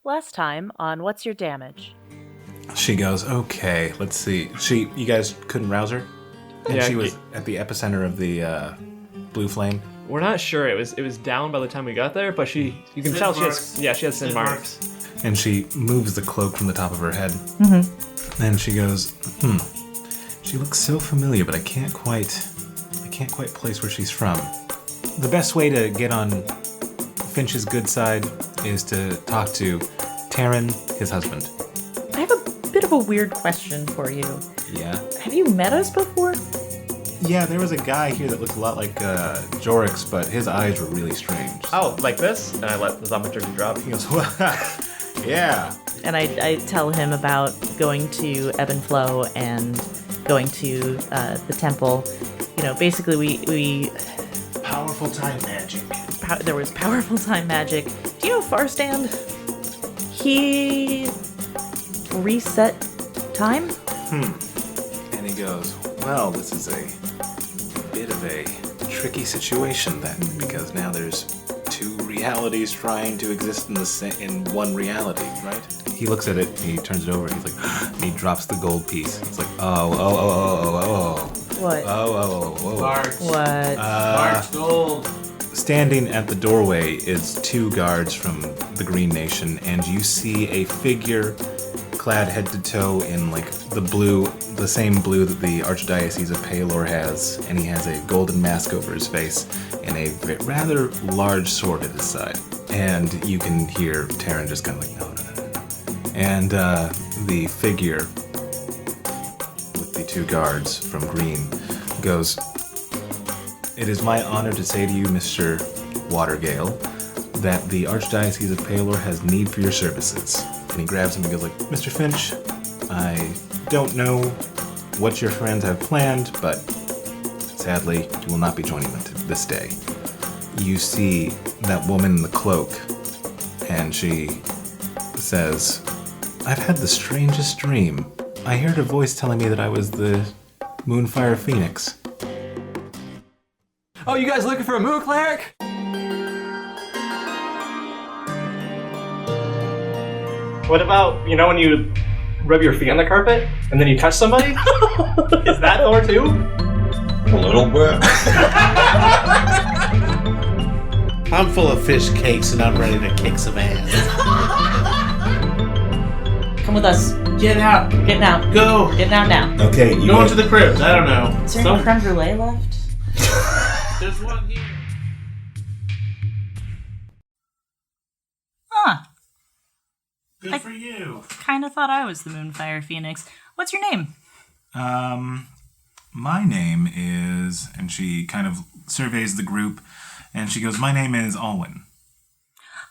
Last time on What's Your Damage? She goes, okay, let's see. You guys couldn't rouse her? And Yeah, she was at the epicenter of the blue flame? We're not sure. It was down by the time we got there, but you can tell she has sin marks. And she moves the cloak from the top of her head. Mm-hmm. And she goes, she looks so familiar, but I can't quite place where she's from. The best way to get on Finch's good side is to talk to Taryn, his husband. I have a bit of a weird question for you. Yeah? Have you met us before? Yeah, there was a guy here that looked a lot like Jorix, but his eyes were really strange. Oh, like this? And I let the thaumaturgy drop. He goes, yeah. And I tell him about going to Ebb and Flow and going to the temple. You know, basically we Powerful time magic. there was powerful time magic. Do you know Farstand? He reset time? And he goes, well, this is a bit of a tricky situation then, because now there's two realities trying to exist in one reality, right? He looks at it, he turns it over, he's like, and he drops the gold piece. It's like, oh. What? Oh. Barks. What? Barks gold. Standing at the doorway is two guards from the Green Nation, and you see a figure clad head to toe in like the same blue that the Archdiocese of Palor has, and he has a golden mask over his face and a rather large sword at his side. And you can hear Taryn just kind of like, no. And the figure with the two guards from Green goes, it is my honor to say to you, Mr. Watergale, that the Archdiocese of Palor has need for your services. And he grabs him and goes like, Mr. Finch, I don't know what your friends have planned, but sadly, you will not be joining them this day. You see that woman in the cloak, and she says, I've had the strangest dream. I heard a voice telling me that I was the Moonfire Phoenix. Oh, you guys looking for a moon cleric? What about, when you rub your feet on the carpet and then you touch somebody? Is that Thor too? A little bit. I'm full of fish cakes and I'm ready to kick some ass. Come with us. Get out. Getting out. Go. Getting out now. Okay, you Going to the cribs. I don't know. Is there any creme brulee left? There's one here. Huh. Good for you. Kind of thought I was the Moonfire Phoenix. What's your name? My name is, and she kind of surveys the group, and she goes, my name is Alwyn.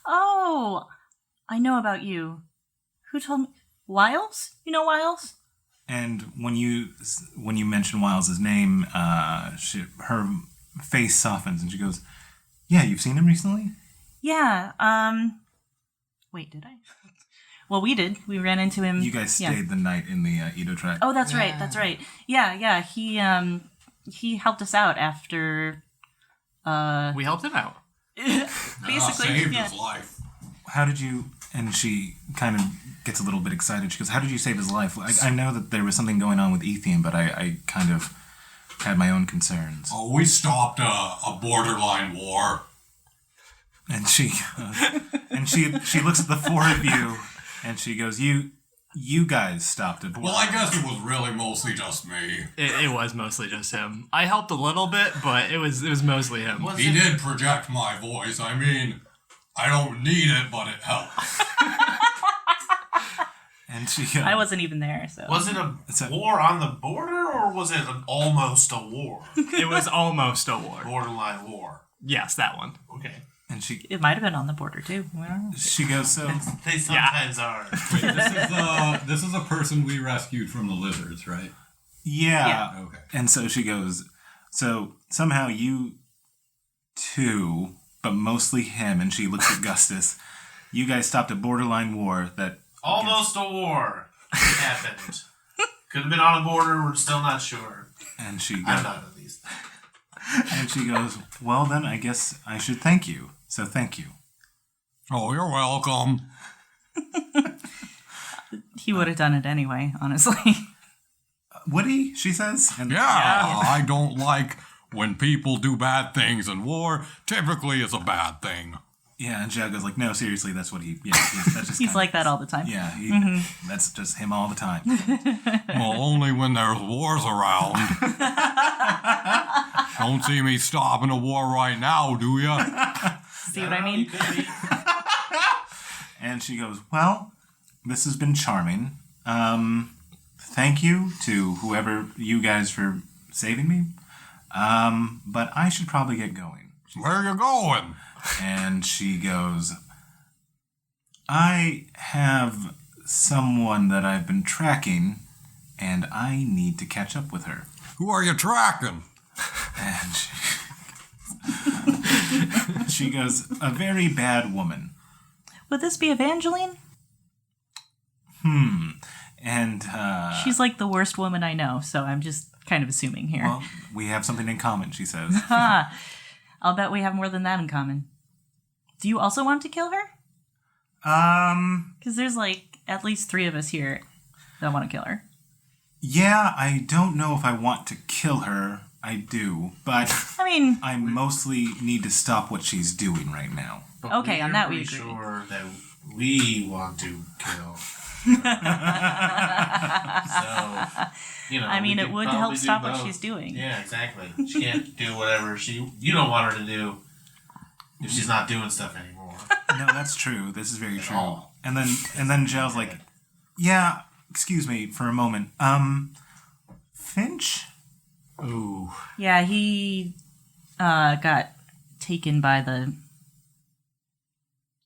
Oh, I know about you. Who told me? Wiles? You know Wiles? And when you mention Wiles' name, her face softens, and she goes, yeah, you've seen him recently? Yeah, wait, did I? Well, we did. We ran into him. You guys stayed the night in the Edo track. Oh, that's right. Yeah, he helped us out after, We helped him out. basically, saved yeah. his life. How did you, and she kind of gets a little bit excited, she goes, how did you save his life? I know that there was something going on with Ethian, but I kind of had my own concerns. Oh, we stopped a borderline war. And she looks at the four of you, and she goes, you guys stopped it. Well, I guess it was really mostly just me. It was mostly just him. I helped a little bit, but it was mostly him. He did project my voice. I mean, I don't need it, but it helps. And she I wasn't even there, so. Was it a war on the border, or was it almost a war? It was almost a war. Borderline war. Yes, that one. Okay. and she It might have been on the border, too. We don't know. she goes, so They sometimes are. Wait, this is a person we rescued from the lizards, right? yeah. Okay. And so she goes, so somehow you two, but mostly him, and she looks at Gustus, you guys stopped a borderline war that Almost a war. It happened. Could have been on a border, we're still not sure. and she I'm goes, not at least. and she goes, well then I guess I should thank you. So thank you. Oh, you're welcome. He would have done it anyway, honestly. Would he? She says. And Yeah, I don't like when people do bad things, and war typically is a bad thing. Yeah, and Zhao goes like, no, seriously, that's what he. Yeah, that's just He's like that all the time. Yeah, that's just him all the time. Well, only when there's wars around. Don't see me stopping a war right now, do ya? See what I mean? And she goes, well, this has been charming. Thank you to whoever you guys for saving me. But I should probably get going. Where are you going? And she goes, I have someone that I've been tracking, and I need to catch up with her. Who are you tracking? And she goes, a very bad woman. Would this be Evangeline? And, She's like the worst woman I know, so I'm just kind of assuming here. well, we have something in common, she says. I'll bet we have more than that in common. Do you also want to kill her? Because there's like at least 3 of us here that want to kill her. Yeah, I don't know if I want to kill her. I do, but I mean, I mostly need to stop what she's doing right now. But Okay, on that we pretty agree. sure that we want to kill. So, I mean, we it could would probably help do stop what both. she's doing. Yeah, exactly. She can't do whatever you don't want her to do if she's not doing stuff anymore. No, that's true. This is very true. all. And then Zhao's like, yeah, excuse me for a moment. Finch? Ooh. Yeah, he got taken by the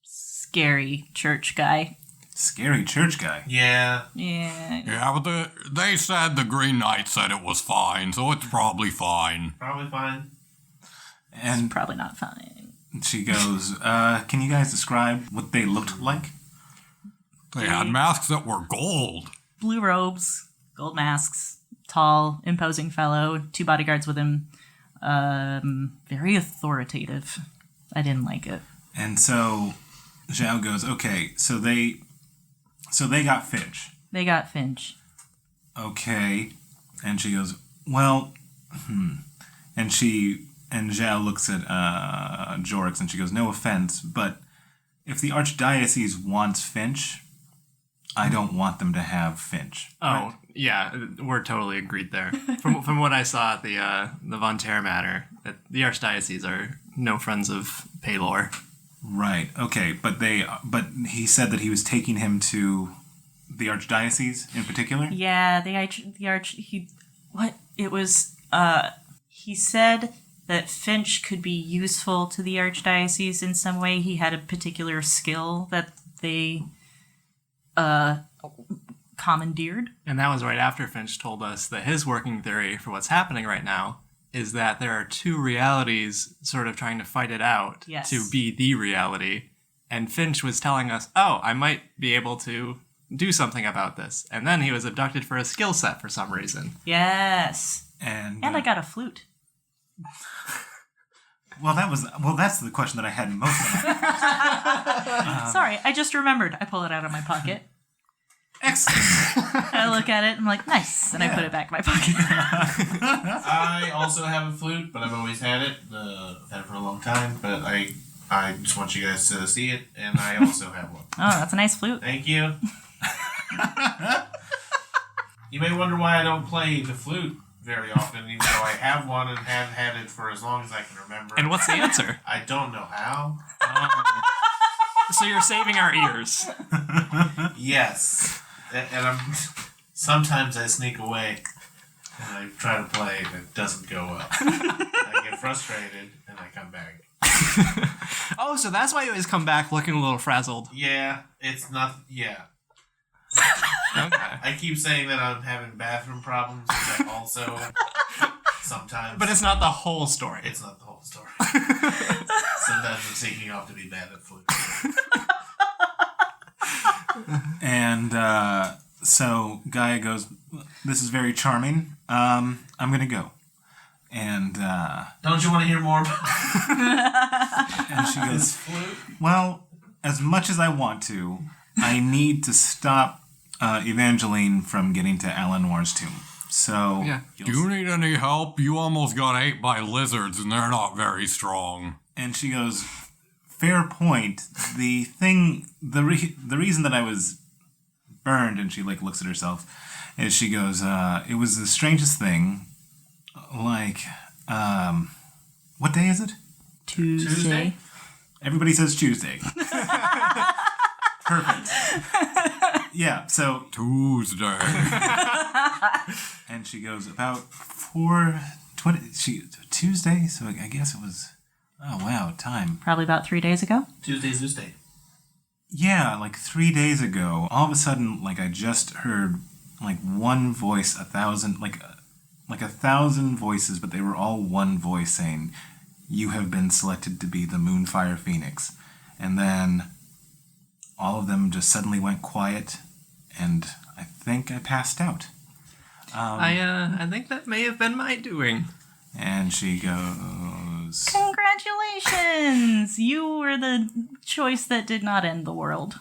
scary church guy. Scary church guy. Yeah. Yeah. Yeah, but they said the Green Knight said it was fine, so it's probably fine. Probably fine. And Probably not fine. she goes, can you guys describe what they looked like? They had masks that were gold. Blue robes, gold masks, tall, imposing fellow, 2 bodyguards with him. Very authoritative. I didn't like it. And so Zhao goes, okay, so they got Finch. They got Finch. Okay. And she goes, well, And Zhao looks at Jorix and she goes, no offense, but if the Archdiocese wants Finch, I don't want them to have Finch. Oh, yeah, we're totally agreed there. From what I saw at the Von Terra matter, that the Archdiocese are no friends of Paylor. Right. Okay. But he said that he was taking him to the Archdiocese in particular. Yeah, he said that Finch could be useful to the Archdiocese in some way. He had a particular skill that they commandeered. And that was right after Finch told us that his working theory for what's happening right now is that there are 2 realities sort of trying to fight it out Yes. to be the reality. And Finch was telling us, oh, I might be able to do something about this. And then he was abducted for a skill set for some reason. Yes. And And I got a flute. that's the question that I had most of. Sorry, I just remembered. I pull it out of my pocket. Excellent. I look at it and I'm like, nice. And I put it back in my pocket. I also have a flute, but I've always had it. I've had it for a long time, but I just want you guys to see it, and I also have one. Oh, that's a nice flute. Thank you. You may wonder why I don't play the flute very often, even though I have one and have had it for as long as I can remember. And what's the answer? I don't know how. So you're saving our ears. Yes. And sometimes I sneak away and I try to play and it doesn't go well. I get frustrated and I come back. Oh, so that's why you always come back looking a little frazzled. Yeah, it's not. Yeah. Okay. I keep saying that I'm having bathroom problems, which I also sometimes. But it's not the whole story. It's not the whole story. Sometimes I'm sneaking off to be bad at flute. And so Gaia goes, this is very charming. I'm going to go. And Don't you want to hear more about and she this goes, flute? well, as much as I want to, I need to stop Evangeline from getting to Alanoir's tomb. So, Yeah. Do you need any help? You almost got ate by lizards, and they're not very strong. and she goes, fair point. The reason that I was burned, and she like looks at herself, is she goes, it was the strangest thing. Like, what day is it? Tuesday. Everybody says Tuesday. Perfect. Yeah, so Tuesday. and she goes about 4:20. Tuesday, so I guess it was. Oh wow, time. Probably about 3 days ago. Tuesday's Tuesday. Yeah, like 3 days ago. All of a sudden, like I just heard like one voice, 1,000, like 1,000 voices, but they were all one voice saying, "You have been selected to be the Moonfire Phoenix," and then all of them just suddenly went quiet, and I think I passed out. I think that may have been my doing. And she goes, Congratulations! You were the choice that did not end the world.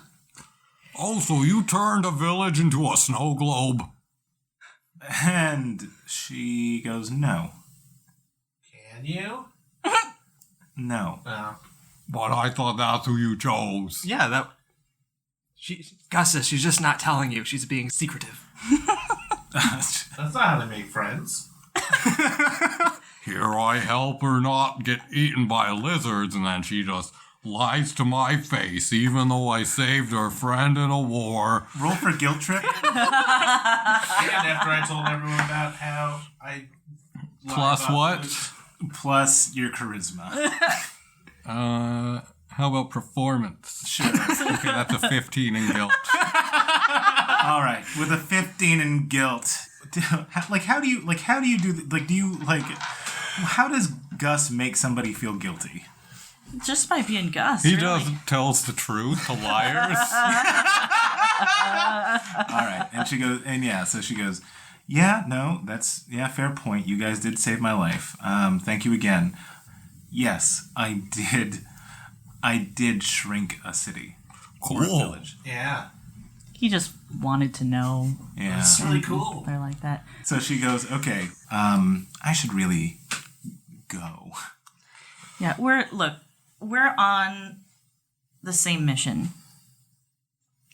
Oh, so you turned a village into a snow globe? and she goes, no, Can you? no. Oh. But I thought that's who you chose. Yeah, that. Gustus, she's just not telling you. She's being secretive. That's not how they make friends. Here I help her not get eaten by lizards, and then she just lies to my face, even though I saved her friend in a war. Roll for guilt trip. And after I told everyone about how I... lied Plus about what? food. Plus your charisma. How about performance? Sure. Okay, that's a 15 in guilt. All right, with a 15 in guilt. How do you how does Gus make somebody feel guilty? Just by being Gus. He really. just tells the truth to liars. All right, and she goes, so she goes, yeah, no, that's, fair point. You guys did save my life. Thank you again. Yes, I did shrink a city. Or a Cool. village. Yeah. He just wanted to know. Yeah. That's really cool. They're like that. So she goes, okay, I should really go. Yeah, we're on the same mission.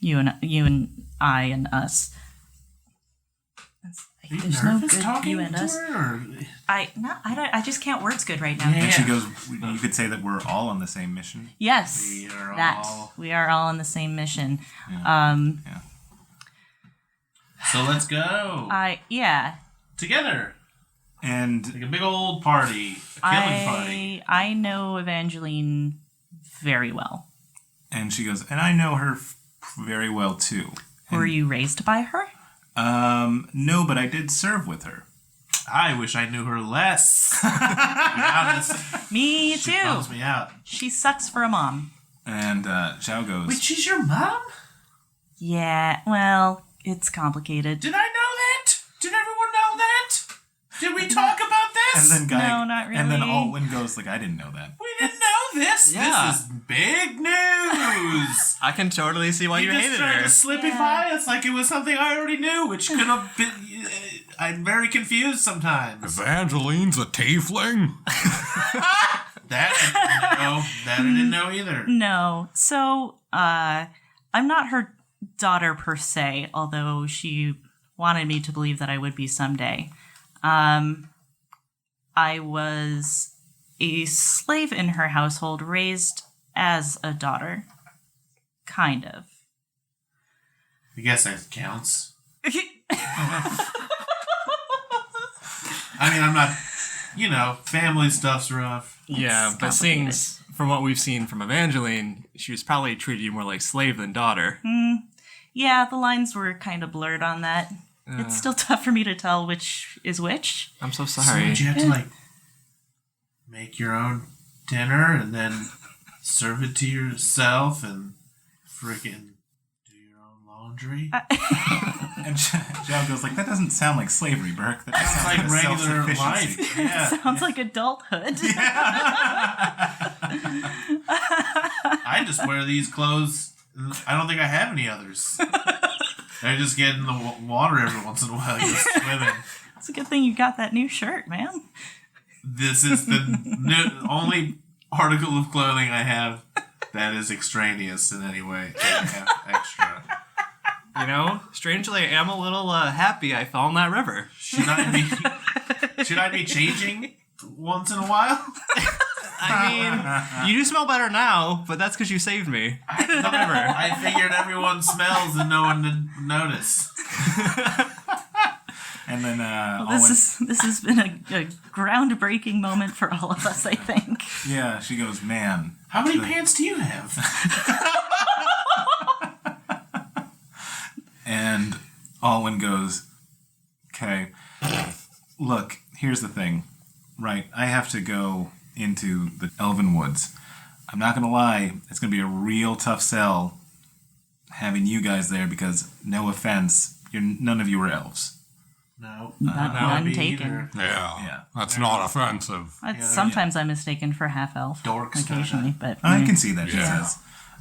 You and I and us. Are you There's no nervous good talking you and to us. her? Or... I just can't words good right now. Yeah. And she goes, you could say that we're all on the same mission. Yes, We are that all- we are all on the same mission. So let's go. Yeah. Together. And Like a big old party. A killing party. I know Evangeline very well. and she goes, and I know her very well too. Were you raised by her? No, but I did serve with her. I wish I knew her less. To be honest. Me She too. bums me out. She sucks for a mom. And Zhao goes, Wait, she's your mom? Yeah, well, it's complicated. Did I know that? Did everyone know that? Did we talk about this? and then Guy, No, not And then really. Altwin goes, like, I didn't know that. We didn't know this. Yeah. This is big news. I can totally see why you just hated tried her. to slip it by us like it was something I already knew, which could have been. I'm very confused sometimes. Evangeline's a tiefling? That I didn't know either. No. So, I'm not her daughter per se, although she wanted me to believe that I would be someday. I was a slave in her household, raised as a daughter. Kind of. I guess that counts. I mean, I'm not. Family stuff's rough. Yeah, but seeing from what we've seen from Evangeline, she was probably treated you more like slave than daughter. Yeah, the lines were kind of blurred on that. It's still tough for me to tell which is which. I'm so So sorry. did you have to make your own dinner and then serve it to yourself and freaking do your own laundry? And Zhao goes, like, that doesn't sound like slavery, Burke. That just Sounds sounds like regular self-sufficiency. life. Yeah. Sounds like adulthood. I just wear these clothes. I don't think I have any others. I just get in the water every once in a while, just swimming. It's a good thing you got that new shirt, man. This is the only article of clothing I have that is extraneous in any way. I have extra. You know, strangely, I am a little happy I fell in that river. Should I be changing once in a while? I mean, you do smell better now, but that's because you saved me. I figured everyone smells and no one would notice. And then This has been a groundbreaking moment for all of us, I think. yeah, she goes, man. How many pants do you have? And Alwyn goes, okay, look, here's the thing. Right, I have to go into the Elven Woods. I'm not going to lie, it's going to be a real tough sell having you guys there because, no offense, none of you are elves. No. None taken. Either. Yeah, that's not offensive. Sometimes I'm mistaken for half elf. Dorks, occasionally, but I can see that, she Yeah. says.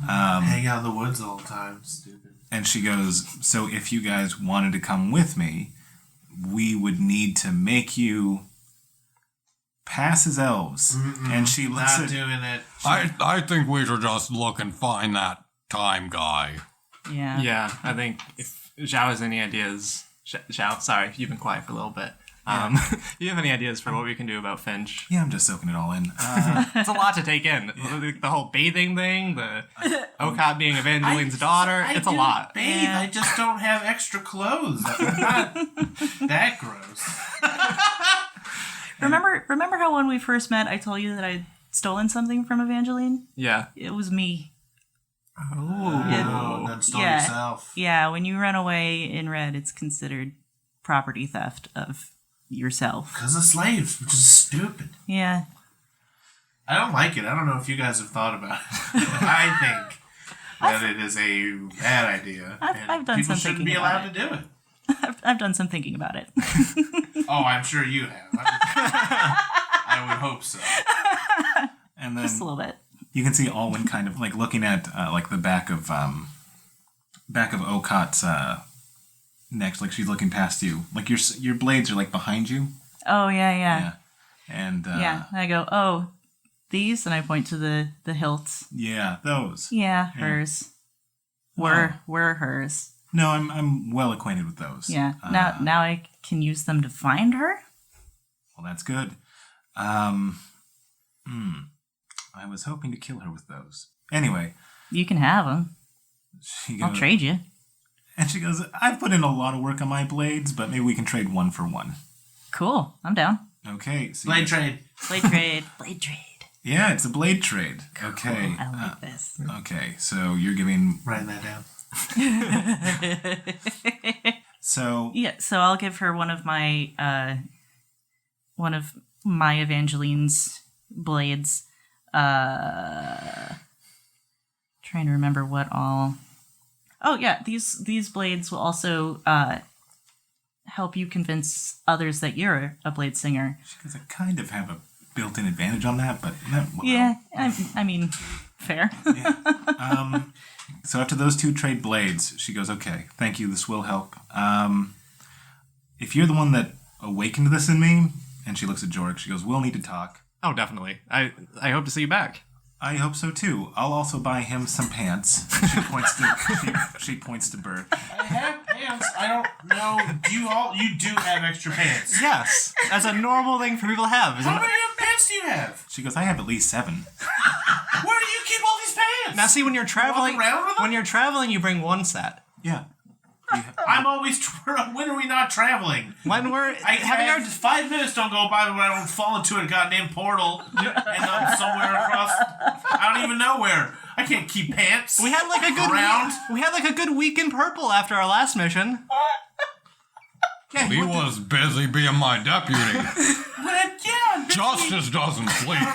Hang out in the woods all the time. Stupid. And she goes, so if you guys wanted to come with me, we would need to make you pass as elves. And she looks Not at... doing it. I think we should just look and find that time guy. yeah. Yeah, I think if Zhao has any ideas... Zhao, sorry, you've been quiet for a little bit. Do you have any ideas for what we can do about Finch? Yeah, I'm just soaking it all in. It's a lot to take in. The whole bathing thing, the Okot being Evangeline's daughter. It's a lot. Bathe. Yeah. I just don't have extra clothes. I'm not that gross. Remember how when we first met, I told you that I'd stolen something from Evangeline? Yeah. It was me. Oh, then stole yeah. yourself. Yeah, when you run away in red, it's considered property theft of yourself. Because of slaves, which is stupid. Yeah. I don't like it. I don't know if you guys have thought about it. I think that it is a bad idea. I've done people some shouldn't thinking be about allowed to do it. I've done some thinking about it. Oh, I'm sure you have. I would hope so. And then Just a little bit. you can see Alwyn kind of like looking at like the back of Okot's neck, like she's looking past you. Like your blades are like behind you. Oh, yeah. And Yeah. I go, oh, these? And I point to the hilts. yeah, those. Yeah, hers. Were hers. No, I'm well acquainted with those. Yeah. Now I can use them to find her? Well, that's good. I was hoping to kill her with those. Anyway, You can have them. she I'll goes, trade you. and she goes, I've put in a lot of work on my blades, but maybe we can trade one for one. Cool. I'm down. Okay. So Blade trade. Blade trade. Blade trade. Yeah, it's a blade trade. Okay. I like this. Okay, so you're giving... Writing that down. So... Yeah, so I'll give her one of my Evangeline's blades. Trying to remember what all. Oh yeah, these blades will also help you convince others that you're a blade singer. Because I kind of have a built-in advantage on that, but... well, Yeah, I mean, fair. So after those two trade blades, she goes, okay, thank you, this will help. If you're the one that awakened this in me, and she looks at Jorg, she goes, we'll need to talk. Oh, definitely. I hope to see you back. I hope so too. I'll also buy him some pants. She points to Bert. I have pants. I don't know. You do have extra pants. Yes, that's a normal thing for people to have. Isn't How it? many pants do you have? She goes, I have at least 7. Where do you keep all these pants? Now, see, when you're traveling, around with them? when you're traveling, you bring one set. Yeah. I'm always. When are we not traveling? When we're I having have our 5 minutes don't go by when I don't fall into a goddamn portal and I'm somewhere across. I don't even know where. I can't keep pants. we had like a good around. we had like a good week in purple after our last mission. Yeah, He was busy being my deputy. yeah. Justice doesn't sleep.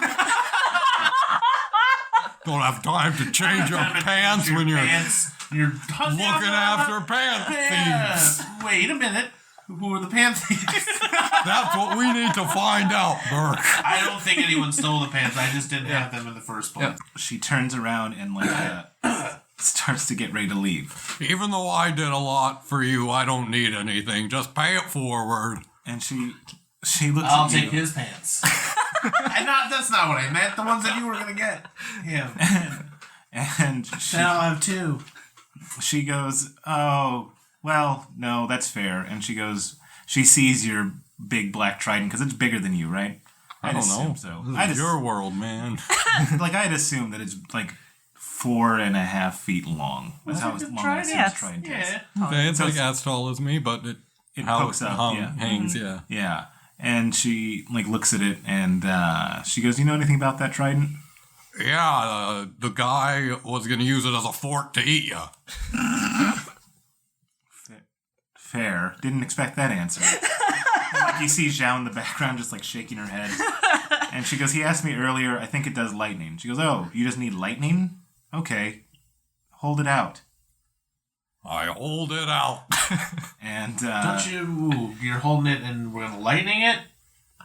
Don't have time to change your pants when you're pants. You're looking after pant thieves. Wait a minute. Who are the pant thieves? That's what we need to find out, Burke. I don't think anyone stole the pants. I just didn't have them in the first place. She turns around and like starts to get ready to leave. Even though I did a lot for you, I don't need anything. Just pay it forward. And she looks I'll at you. take his pants. That's not what I meant. The ones that you were gonna get him. And Now I'll have two. she goes, "Oh, well, no, that's fair." And she sees your big black trident because it's bigger than you, right? I don't know. So. This is your world, man. I'd assume that it's like 4.5 feet long. That's how long I assume this trident is. Yeah. Okay, it's like as tall as me, but it pokes up. Yeah. hangs, yeah. Yeah. And she looks at it and she goes, "You know anything about that trident?" Yeah, the guy was going to use it as a fork to eat you. Fair. Didn't expect that answer. You see Zhao in the background just shaking her head. And she goes, "He asked me earlier, I think it does lightning." She goes, "Oh, you just need lightning? Okay. Hold it out." I hold it out. And Don't you're holding it and we're gonna lightning it?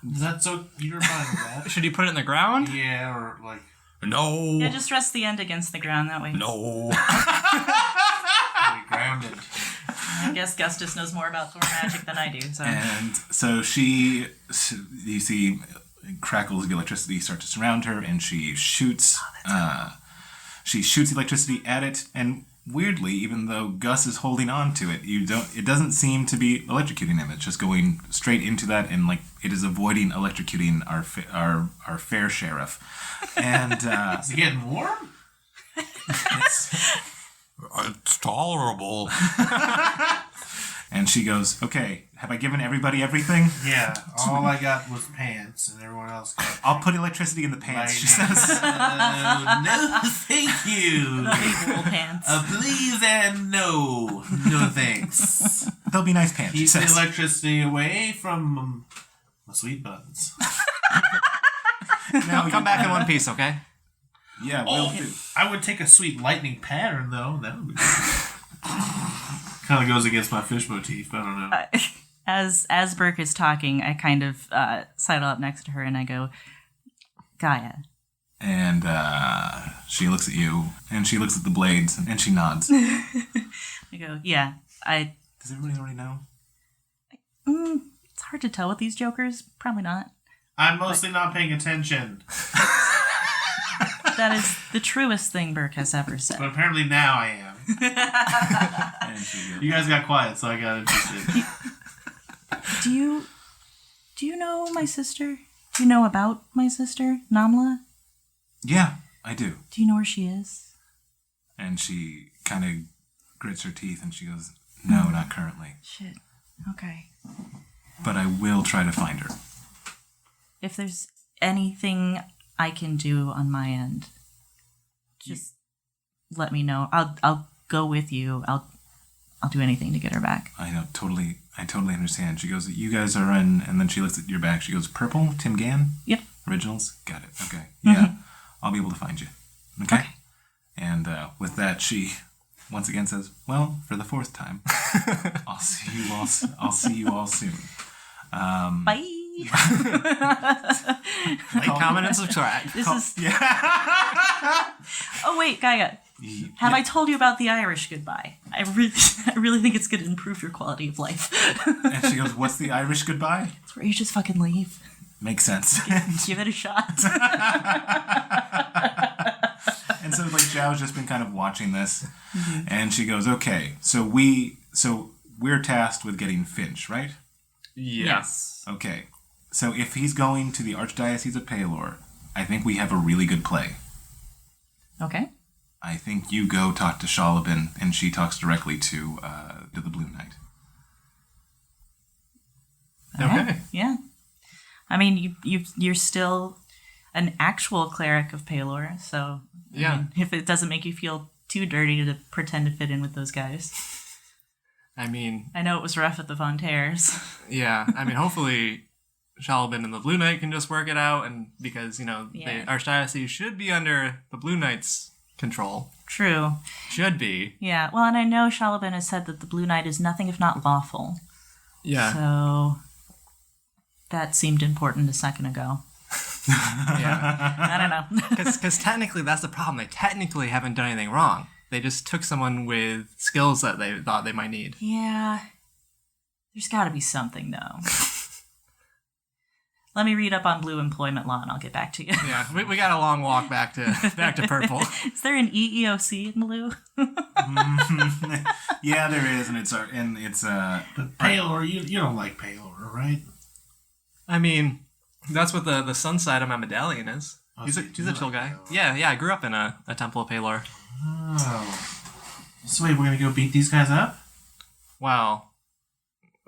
That's so you're fine with that. Should you put it in the ground? Yeah, or like No. Yeah, just rest the end against the ground that way. No. be grounded. I guess Gustus knows more about Thor magic than I do. So. And so you see crackles of electricity start to surround her, and she shoots. She shoots electricity at it, and weirdly, even though Gus is holding on to it, it doesn't seem to be electrocuting him. It's just going straight into that, and it is avoiding electrocuting our fair sheriff. And Is it getting warm? It's tolerable. And she goes, "Okay, have I given everybody everything?" Yeah. All I got was pants, and everyone else got. "I'll put electricity in the pants," she says. No, thank you. Wool pants. Please and no. No thanks. "They'll be nice pants," she Keep the says. electricity away from my sweet buttons. No, come back in one piece, okay? Yeah, we'll do. I would take a sweet lightning pattern, though. That would be kind of goes against my fish motif. I don't know. As Burke is talking, I kind of sidle up next to her and I go, "Gaia." And she looks at you, and she looks at the blades, and she nods. I go, "Yeah, Does everybody already know? it's hard to tell with these jokers. Probably not. I'm mostly not paying attention, That is the truest thing Burke has ever but said." apparently now I am. And she goes, You guys got quiet, so I got interested. Do you know my sister? Do you know about my sister, Namla? "Yeah, I do." Do you know where she is? And she kind of grits her teeth, and she goes, "No, not currently. Shit. Okay. But I will try to find her." If there's anything I can do on my end, just let me know. I'll go with you. I'll do anything to get her back. I totally understand. She goes, "You guys are in," and then she looks at your back. She goes, "Purple, Tim Gann? Yep. Originals? Got it. Okay. Yeah. I'll be able to find you. Okay?" And with that, she once again says, "Well, for the fourth time, I'll see you all soon." Bye. Like, comment, and subscribe. This is. Oh wait, Gaia. Have I told you about the Irish goodbye? I really think it's going to improve your quality of life. And she goes, "What's the Irish goodbye?" It's where you just fucking leave. Makes sense. Give it a shot. And so Zhao's just been kind of watching this, and she goes, "Okay, so we're tasked with getting Finch, right?" Yes. Okay, so if he's going to the Archdiocese of Paylor, I think we have a really good play. Okay. I think you go talk to Shalabin, and she talks directly to the Blue Knight. Okay. Yeah. I mean, you're still an actual cleric of Paylor, so Yeah. I mean, if it doesn't make you feel too dirty to pretend to fit in with those guys. I mean, I know it was rough at the Von Terres. yeah. I mean, hopefully Shalabin and the Blue Knight can just work it out, and because, Yeah. the Archdiocese should be under the Blue Knight's control. True. Should be. Yeah. Well, and I know Shalabin has said that the Blue Knight is nothing if not lawful. Yeah. So that seemed important a second ago. Yeah. I don't know. Because technically that's the problem. They technically haven't done anything wrong. They just took someone with skills that they thought they might need. Yeah. There's got to be something, though. Let me read up on blue employment law, and I'll get back to you. Yeah, we got a long walk back to purple. Is there an EEOC in blue? Yeah, there is, and it's But Paylor, you don't like Paylor, right? I mean, that's what the sun side of my medallion is. Oh, He's so a you do chill like guy. Paylor. Yeah, I grew up in a temple of Paylor. Oh. So wait, we're gonna go beat these guys up? Well,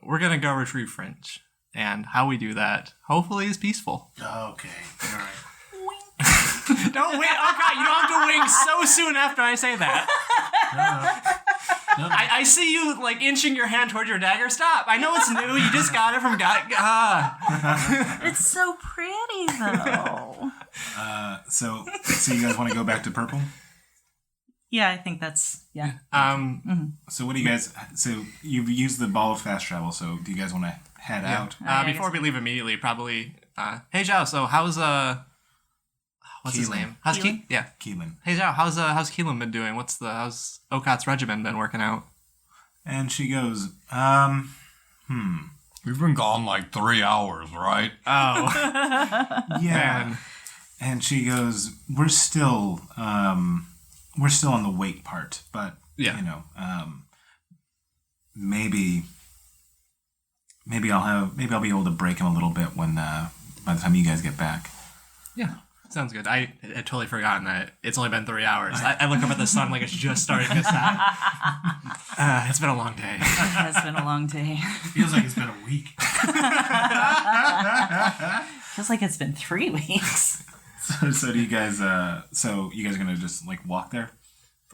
we're gonna go retrieve Finch. And how we do that, hopefully, is peaceful. Okay, all right. Don't wink. Oh, God, you don't have to wink so soon after I say that. No. I see you, like, inching your hand toward your dagger. Stop. I know it's new. You just got it from God. It's so pretty, though. so you guys want to go back to purple? Yeah, I think that's, yeah. So what do you guys? So you've used the ball of fast travel. So do you guys want to head out? Before we leave immediately, probably. Hey, Zhao. So how's what's his Keelan. name? How's Keelan? Yeah. Keelan. Hey, Zhao. How's Keelan been doing? How's Okat's regimen been working out? And she goes, We've been gone like 3 hours, right? Oh, yeah. man. And she goes, we're still on the wait part, but Yeah. you know, maybe I'll be able to break him a little bit when by the time you guys get back. Yeah. Sounds good. I had totally forgotten that it's only been 3 hours. I look up at the sun like it's just starting to set. It's been a long day. It has been a long day. Feels like it's been a week. Feels like it's been 3 weeks. So do you guys? So you guys are gonna just like walk there?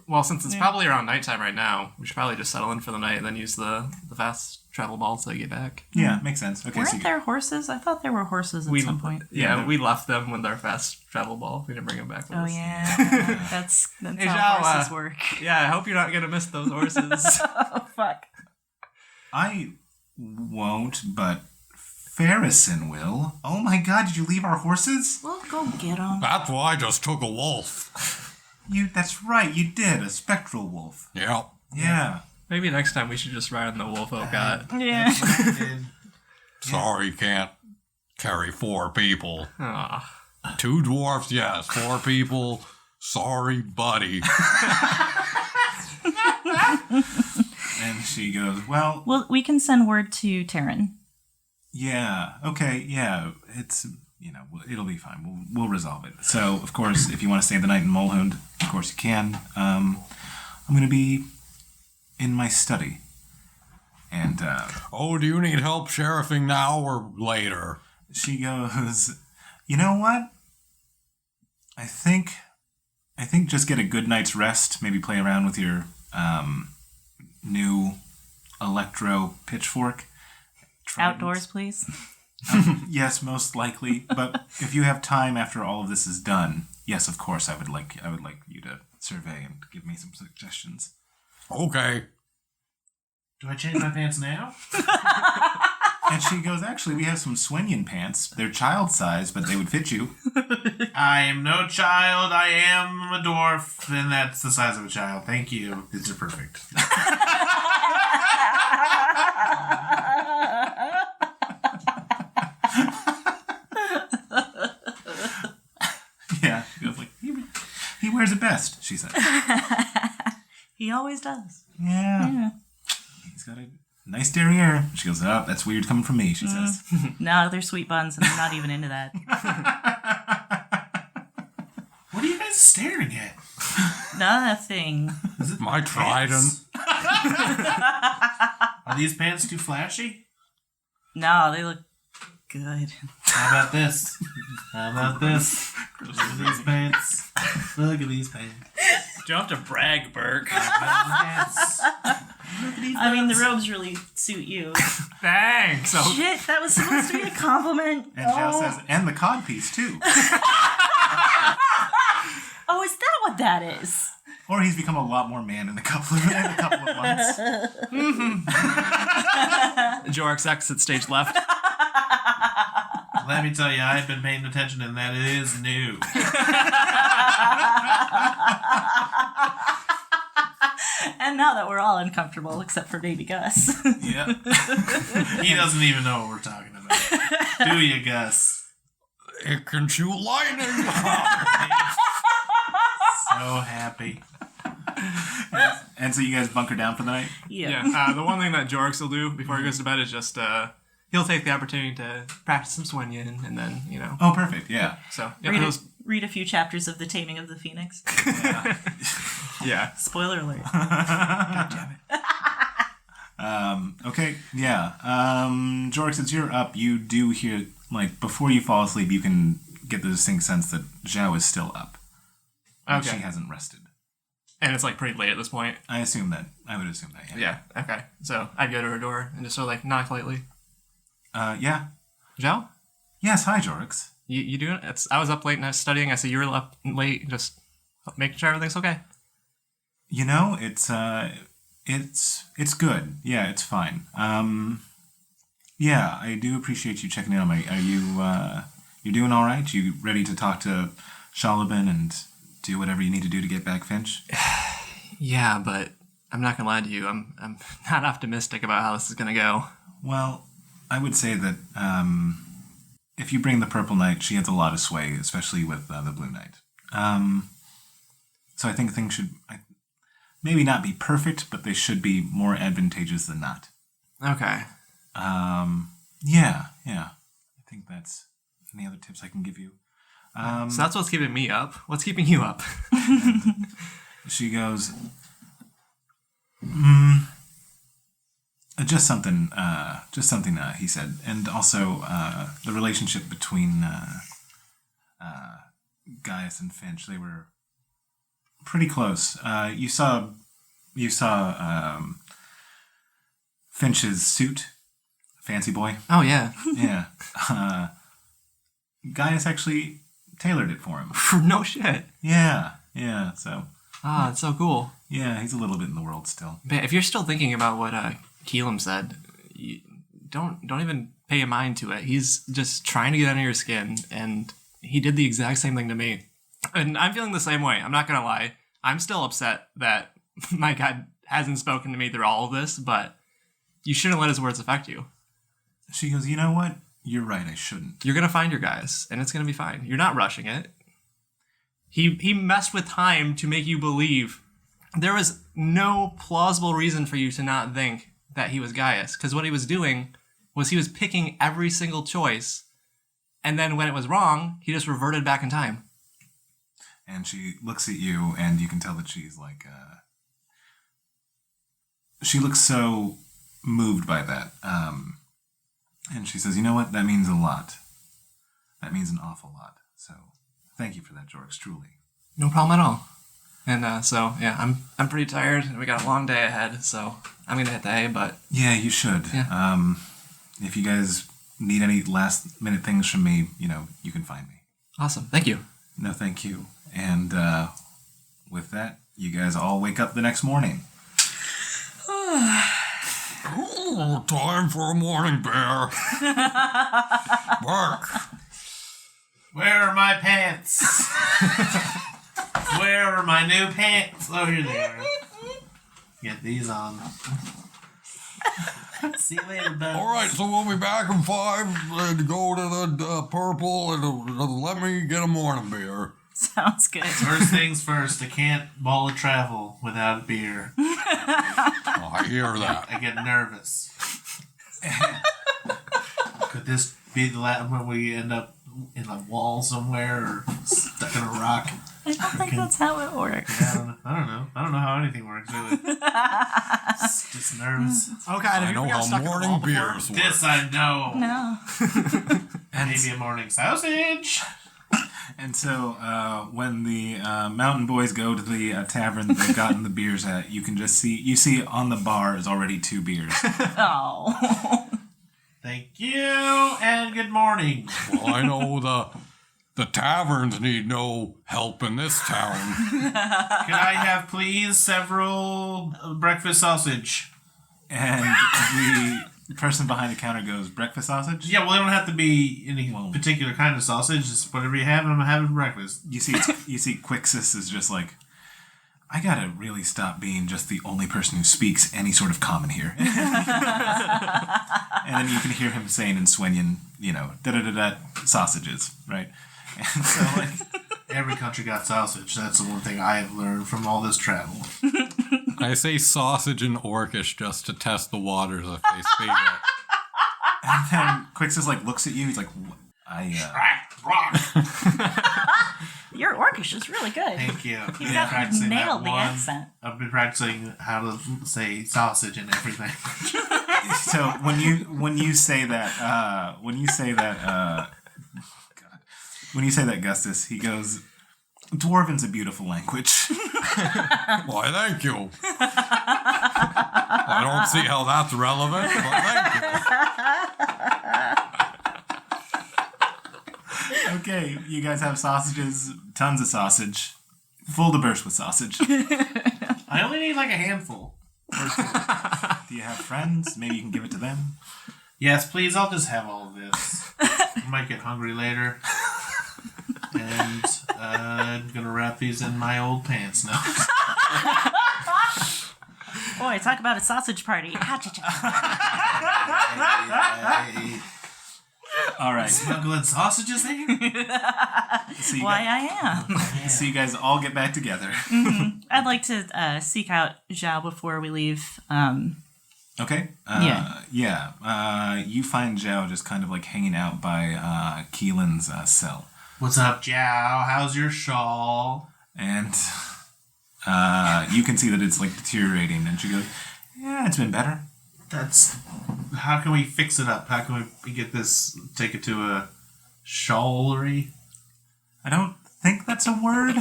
Well, since it's probably around nighttime right now, we should probably just settle in for the night and then use the fast travel ball to get back. Yeah, makes sense. Okay, Weren't there horses? I thought there were horses at some point. Yeah, we left them with our fast travel ball. We didn't bring them back with Oh, us. yeah. That's Hey, how Zhao, horses work. Yeah, I hope you're not going to miss those horses. Oh, fuck. I won't, but Farrison will. Oh my God! Did you leave our horses? Well, go get them. That's why I just took a wolf. That's right. You did a spectral wolf. Yep. Yeah. Maybe next time we should just ride on the wolf Okat. Yeah. Sorry, can't carry 4 people. Aw. 2 dwarfs, yes. 4 people, sorry, buddy. And she goes, well, Well, we can send word to Taryn. yeah, okay, yeah. It's it'll be fine. We'll resolve it. So, of course, if you want to stay the night in Mulhound, of course you can. I'm gonna be in my study. And Oh, do you need help sheriffing now or later? she goes, you know what? I think just get a good night's rest. Maybe play around with your new electro pitchfork. Trident. Outdoors, please. Yes, most likely. But if you have time after all of this is done, yes, of course, I would like you to survey and give me some suggestions. Okay. Do I change my pants now? And she goes, actually, we have some Swenyan pants. They're child size, but they would fit you. I am no child. I am a dwarf, and that's the size of a child. Thank you. These are perfect. Yeah, she goes like, he wears it best, she said. He always does. Yeah. He's got a nice derriere. She goes, oh, that's weird coming from me, she says. No, they're sweet buns, and I'm not even into that. What are you guys staring at? Nothing. My trident. Are these pants too flashy? No, they look good. How about this? How about this? Look at these pants. Look at these pants. You don't have to brag, Burke. I mean, the robes really suit you. Thanks. So, Shit, that was supposed to be a compliment. And Zhao says, and the codpiece, too. Oh, is that what that is? Or he's become a lot more man in a couple of months. Jorix exit stage left. Let me tell you, I've been paying attention, and that is new. And now that we're all uncomfortable, except for baby Gus. Yeah. He doesn't even know what we're talking about. Do you, Gus? It can shoot lightning. So happy. And so you guys bunker down for the night? Yeah. The one thing that Jorix will do before he goes to bed is just he'll take the opportunity to practice some swinging, and then Oh, perfect. Yeah. So Read a few chapters of The Taming of the Phoenix. yeah. Spoiler alert. God damn it. Okay. Yeah. Jorix, since you're up, you do hear, like, before you fall asleep, you can get the distinct sense that Zhao is still up. And Okay. She hasn't rested. And it's like pretty late at this point. I would assume that. Yeah. Yeah. Okay. So I'd go to her door and just sort of like knock lightly. Yeah. Zhao? Yes. Hi, Jorix. You doing it? I was up late and I was studying. I see you were up late, just making sure everything's okay. You know, it's good. Yeah, it's fine. Yeah, I do appreciate you checking in on me. Are you doing all right? You ready to talk to Shalabin and do whatever you need to do to get back Finch? Yeah, but I'm not gonna lie to you. I'm not optimistic about how this is gonna go. Well, I would say that if you bring the Purple Knight, she has a lot of sway, especially with the Blue Knight. So I think things should maybe not be perfect, but they should be more advantageous than not. Okay. Yeah. I think that's any other tips I can give you. So that's what's keeping me up. What's keeping you up? She goes, just something he said. And also, the relationship between Gaius and Finch, they were pretty close. You saw Finch's suit, fancy boy. Oh yeah. Yeah. Gaius actually tailored it for him. No shit. Yeah. So, Ah, it's so cool. yeah, he's a little bit in the world still. But if you're still thinking about what Keelam said, you don't even pay a mind to it. He's just trying to get under your skin, and he did the exact same thing to me. And I'm feeling the same way. I'm not gonna lie. I'm still upset that my God hasn't spoken to me through all of this, but you shouldn't let his words affect you. She goes, you know what? You're right, I shouldn't. You're gonna find your guys, and it's gonna be fine. You're not rushing it. He messed with time to make you believe there was no plausible reason for you to not think that he was Gaius, because what he was doing was he was picking every single choice, and then when it was wrong, he just reverted back in time. And she looks at you, and you can tell that she's like, she looks so moved by that. And she says, you know what? That means a lot. That means an awful lot. So thank you for that, Jorix, truly. No problem at all. And so yeah, I'm pretty tired, and we got a long day ahead, so I'm gonna hit the hay. But Yeah, you should. Yeah. If you guys need any last minute things from me, you can find me. awesome, thank you. No, thank you. And with that, you guys all wake up the next morning. Oh, time for a morning bear. Bark. Where are my pants? Where are my new pants? Oh, here they are. Get these on. See you later, bud. All right, so we'll be back in 5 and go to the Purple and let me get a morning beer. Sounds good. First things first, I can't ball of travel without beer. Oh, I hear that. I get nervous. Could this be the last when we end up in a wall somewhere or stuck in a rock? I don't think that's how it works. Yeah, I don't know. I don't know how anything works, really. Just nervous. Oh God, I know how morning beers work. This I know. No. Maybe a morning sausage. And so when the mountain boys go to the tavern that they've gotten the beers at, you can just see on the bar is already 2 beers. Oh. Thank you and good morning. Well, I know the taverns need no help in this town. Can I have, please, several breakfast sausage? And the person behind the counter goes, breakfast sausage? Yeah, well, they don't have to be any particular kind of sausage. Just whatever you have, and I'm having breakfast. You see Quixis is just like, I gotta really stop being just the only person who speaks any sort of common here. And then you can hear him saying in Swenyan, da-da-da-da, sausages, right? And so, like... Every country got sausage. That's the one thing I have learned from all this travel. I say sausage in Orcish just to test the waters if they speak it. And then Quix just, like, looks at you. He's like, Your Orcish is really good. Thank you. You nailed the accent. I've been practicing how to say sausage and everything. So when you say that, Gustus, he goes, Dwarven's a beautiful language. Why, thank you. I don't see how that's relevant, but thank you. Okay, you guys have sausages, tons of sausage, full to burst with sausage. I only need like a handful. Do you have friends? Maybe you can give it to them. Yes, please. I'll just have all of this. I might get hungry later. And I'm going to wrap these in my old pants now. Boy, talk about a sausage party. All right. Smuggling sausages there? I am. So you guys all get back together. Mm-hmm. I'd like to seek out Zhao before we leave. Okay. You find Zhao just kind of like hanging out by Keelan's cell. What's up, Zhao? How's your shawl? And you can see that it's like deteriorating. And she goes, yeah, it's been better. How can we fix it up? How can we get this, take it to a shawlery? I don't think that's a word.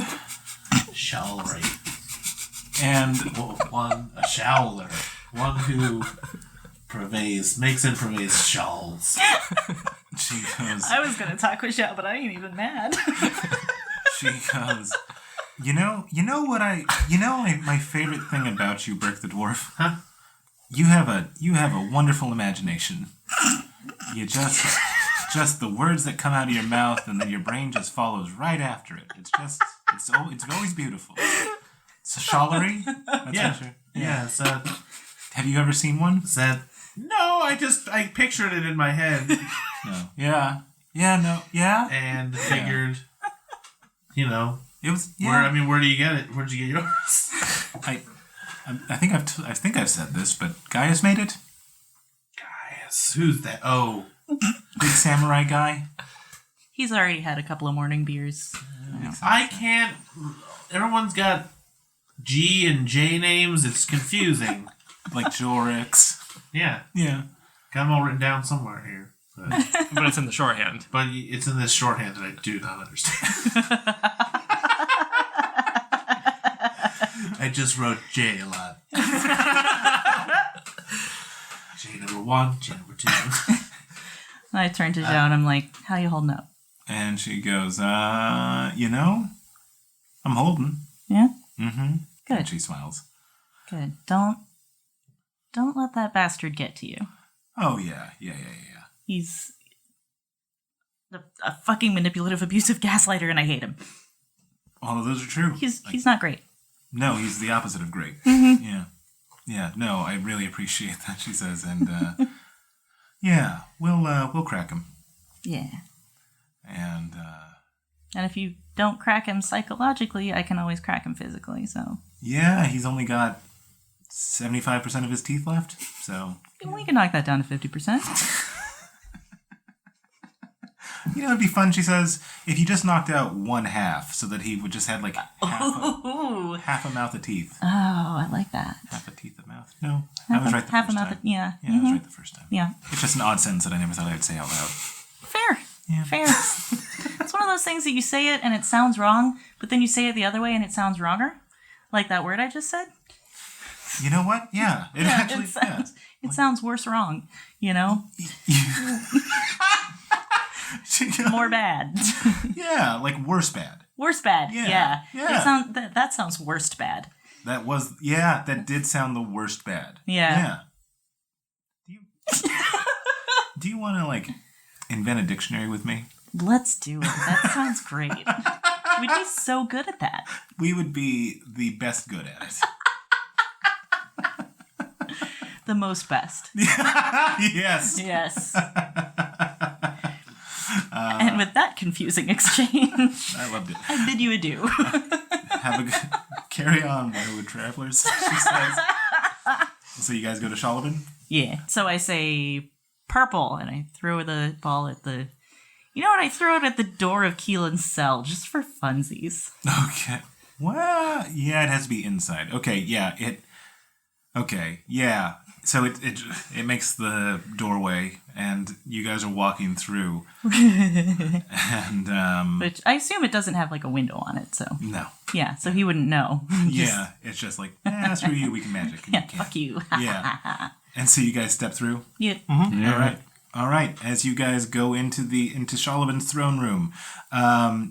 Shawlery. And a showler. One who makes and purveys shawls. She goes, I was going to talk with Zhao, but I ain't even mad. She goes, my favorite thing about you, Burke the Dwarf? Huh? You have a wonderful imagination. You just the words that come out of your mouth, and then your brain just follows right after it. It's always beautiful. It's a shawlery? Yeah. Have you ever seen one? No, I pictured it in my head. No. Yeah. No. Yeah. And figured, it was. Yeah. Where do you get it? Where'd you get yours? I think I've said this, but Gaius made it. Gaius, who's that? Oh, big samurai guy. He's already had a couple of morning beers. I can't. Everyone's got G and J names. It's confusing. Like Jorix. Yeah. Yeah. Got them all written down somewhere here. But it's in the shorthand. But it's in this shorthand that I do not understand. I just wrote J a lot. J number 1, J number 2. I turn to Zhao and I'm like, how you holding up? And she goes, I'm holding. Yeah? Mm-hmm. Good. And she smiles. Good. Don't let that bastard get to you. Oh, yeah. He's a fucking manipulative, abusive gaslighter, and I hate him. All of those are true. He's not great. No, he's the opposite of great. Mm-hmm. Yeah. No, I really appreciate that, she says, and yeah, we'll crack him. Yeah. And if you don't crack him psychologically, I can always crack him physically. So. Yeah, he's only got 75% of his teeth left, so. We can knock that down to 50%. It'd be fun, she says, if you just knocked out one half so that he would just had like half a mouth of teeth. Oh, I like that. Half a teeth of mouth. No, I was right the half first a mouth time. Yeah. Yeah, I was right the first time. Yeah. It's just an odd sentence that I never thought I would say out loud. Fair. Yeah. Fair. It's one of those things that you say it and it sounds wrong, but then you say it the other way and it sounds wronger. Like that word I just said. You know what? Yeah. It sounds worse wrong, More bad. Yeah, like worse bad. Worse bad. Yeah. That sounds worst bad. That did sound the worst bad. Yeah. Do you want to invent a dictionary with me? Let's do it. That sounds great. We'd be so good at that. We would be the best good at it. The most best. Yes. Yes. And with that confusing exchange, I loved it. I bid you adieu. Have a good... Carry on, Wirewood Travelers, she says. So you guys go to Shollivan? Yeah. So I say purple, and I throw the ball at the... You know what? I throw it at the door of Keelan's cell, just for funsies. Okay. Well, yeah, it has to be inside. Okay, yeah, Okay, yeah. So it makes the doorway, and you guys are walking through. And, Which I assume it doesn't have, like, a window on it, so... no. Yeah, so he wouldn't know. Yeah, it's just like, screw you, we can magic. And Yeah, you can't. fuck you. Yeah. And so you guys step through? Yeah. All right. As you guys go into Shollivan's throne room,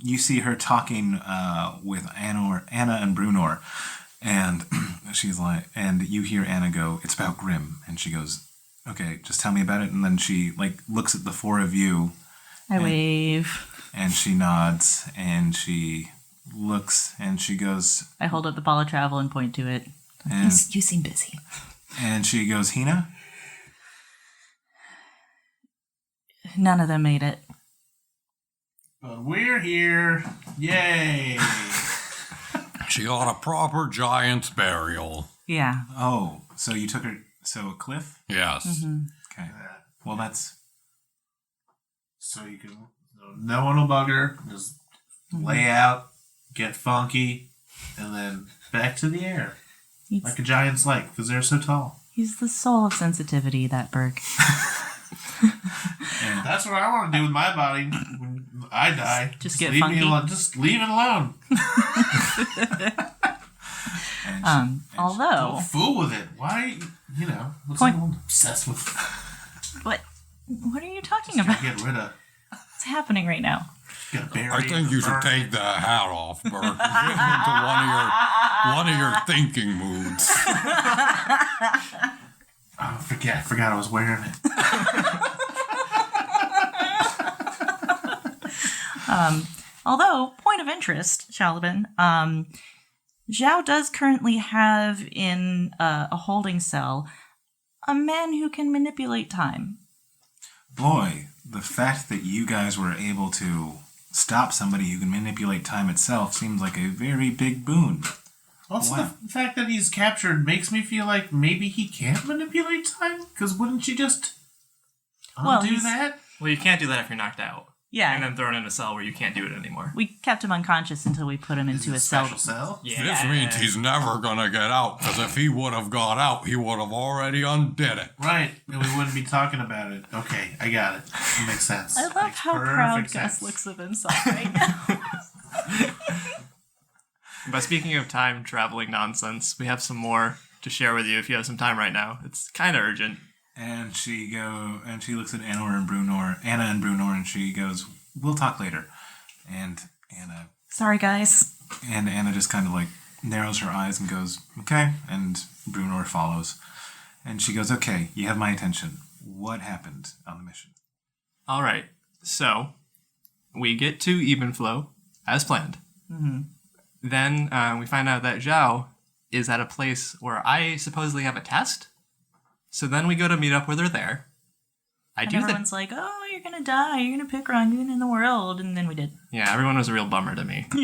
you see her talking with Anna and Brunor, and she's like, and you hear Anna go, "It's about Grimm," and she goes, "Okay, just tell me about it." And then she looks at the four of you. I wave. And she nods, and she looks, and she goes. I hold up the ball of travel and point to it. And, You seem busy. And she goes, "Hina?" None of them made it. But we're here. Yay! She got a proper giant's burial. Yeah. Oh, so you took her. So a cliff? Yes. Mm-hmm. Okay. Well, that's. So you can. No one will bug her. Just lay out, get funky, and then back to the air. Like a giant's like, because they're so tall. He's the soul of sensitivity, that Burke. And that's what I want to do with my body when I die. Just get leave funky. me alone. Just leave it alone. Although... Don't fool with it. Why, what's everyone obsessed with? What are you talking Just about? gotta get rid of. What's happening right now? I think you should take the hat off, Bert. Get into one of your thinking moods. Oh, I forgot I was wearing it. Although, point of interest, Shalabin, Zhao does currently have in a holding cell a man who can manipulate time. Boy, the fact that you guys were able to stop somebody who can manipulate time itself seems like a very big boon. Also, the fact that he's captured makes me feel like maybe he can't manipulate time? Because wouldn't you just undo that? Well, you can't do that if you're knocked out. Yeah. And then thrown in a cell where you can't do it anymore. We kept him unconscious until we put him into a cell. Special cell? Yeah. This means he's never gonna get out, because if he would have got out, he would have already undid it. Right, and we wouldn't be talking about it. Okay, I got it. It makes sense. I love Makes how proud perfect Gus sense. looks of himself right now. But speaking of time traveling nonsense, we have some more to share with you if you have some time right now. It's kind of urgent. And she looks at Anna and Brunor, and she goes, "We'll talk later." And Anna. Sorry, guys. And Anna just kind of narrows her eyes and goes, "Okay." And Brunor follows. And she goes, "Okay, you have my attention. What happened on the mission?" All right. So, we get to Evenflow, as planned. Mm-hmm. Then we find out that Zhao is at a place where I supposedly have a test. So then we go to meet up where they're there. Everyone's like, "Oh, you're gonna die. You're gonna pick wrong in the world," and then we did. Yeah, everyone was a real bummer to me. So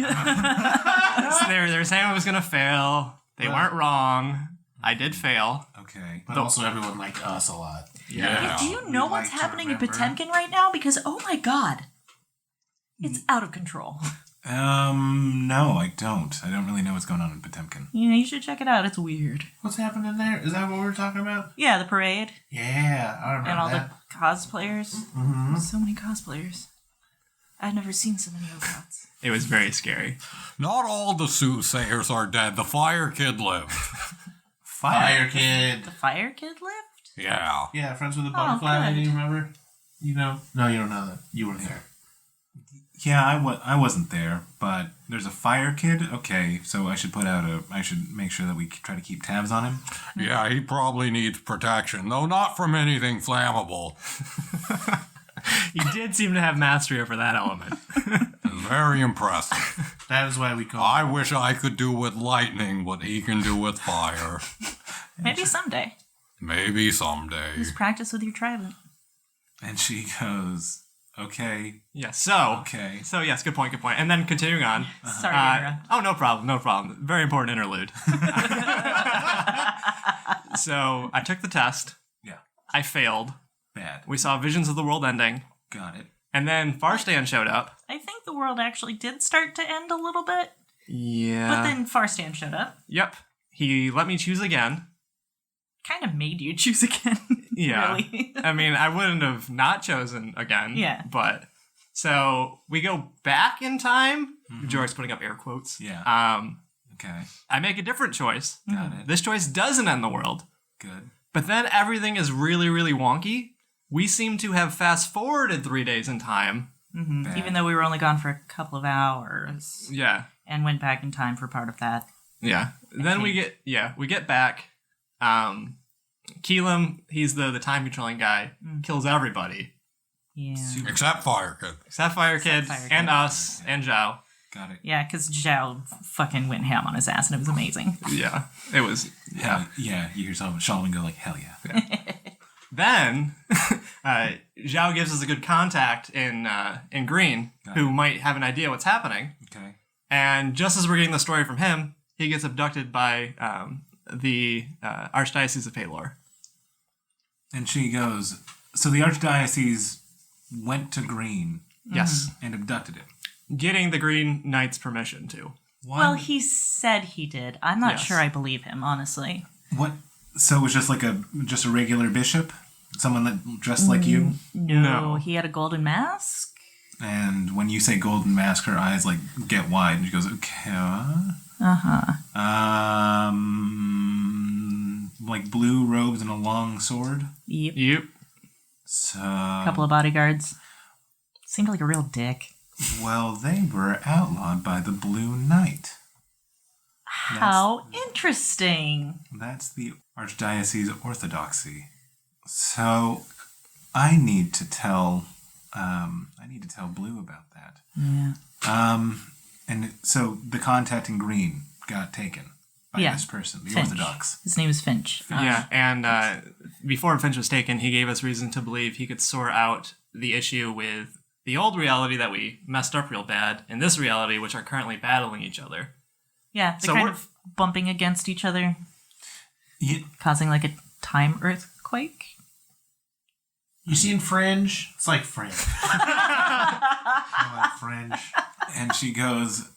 they were saying I was gonna fail. They weren't wrong. I did fail. Okay. But also everyone liked us a lot. Yeah. Do you know what's happening in Potemkin right now? Because, oh my god, it's out of control. No, I don't. I don't really know what's going on in Potemkin. You should check it out. It's weird. What's happening there? Is that what we were talking about? Yeah, the parade Yeah, I remember and all that. the cosplayers. Mm-hmm. So many cosplayers. I've never seen so many robots. It was very scary. Not all the soothsayers are dead. The Fire Kid lived. Fire Kid. The Fire Kid lived? Yeah. Yeah, friends with a butterfly good. lady, remember? You know? No, you don't know that. You weren't there. Yeah, I wasn't there, but there's a fire kid. Okay, so I should I should make sure that we try to keep tabs on him. Yeah, he probably needs protection, though not from anything flammable. You did seem to have mastery over that element. Very impressive. That is why we call I wish I could do with lightning what he can do with fire. Maybe someday. Maybe someday. Just practice with your trident. And she goes, okay, Yeah, so. okay. So, yes, good point. And then continuing on. Sorry to interrupt. Oh, no problem. Very important interlude. So, I took the test. Yeah, I failed. bad. We saw visions of the world ending. Got it. And then Farstan showed up. I think the world actually did start to end a little bit, Yeah. but then Farstan showed up. Yep. He let me choose again. Kind of made you choose again. Yeah. Really. I mean, I wouldn't have not chosen again. Yeah. But so we go back in time. George's putting up air quotes. Yeah. Okay, I make a different choice. got it. This choice doesn't end the world. Good. But then everything is really, really wonky. We seem to have fast forwarded 3 days in time. Bad. Even though we were only gone for a couple of hours Yeah. and went back in time for part of that. Yeah. Then we get back. Keelam, he's the time controlling guy, kills everybody. Yeah. Except Fire Kid. Sapphire Kid Fire and Kid. us and Zhao. Got it. Yeah, because Zhao fucking went ham on his ass and it was amazing. Yeah. It was Yeah, you hear Solomon go like, hell yeah. Then Zhao gives us a good contact in Green Got who it. might have an idea what's happening. Okay. And just as we're getting the story from him, he gets abducted by the Archdiocese of Palor. And she goes, so the Archdiocese went to Green Yes. and abducted him. Getting the Green Knight's permission to. Well, he said he did. I'm not Yes. sure I believe him, honestly. What? So it was just like a regular bishop? Someone that dressed like you? No. He had a golden mask. And when you say golden mask, her eyes like get wide and she goes, okay. Like blue robes and a long sword. Yep. Yep. So, A couple of bodyguards. Seemed like a real dick. well, they were outlawed by the Blue Knight. How interesting. That's the Archdiocese Orthodoxy. So, I need to tell Blue about that. Yeah. And so the contact in Green got taken by Yeah. this person, the Finch. Orthodox. His name is Finch. Yeah, and before Finch was taken, he gave us reason to believe he could sort out the issue with the old reality that we messed up real bad, and this reality, which are currently battling each other. Yeah, they're So kind we're- of bumping against each other, Yeah, causing like a time earthquake. You seen Fringe? It's like Fringe. I like Fringe. and she goes,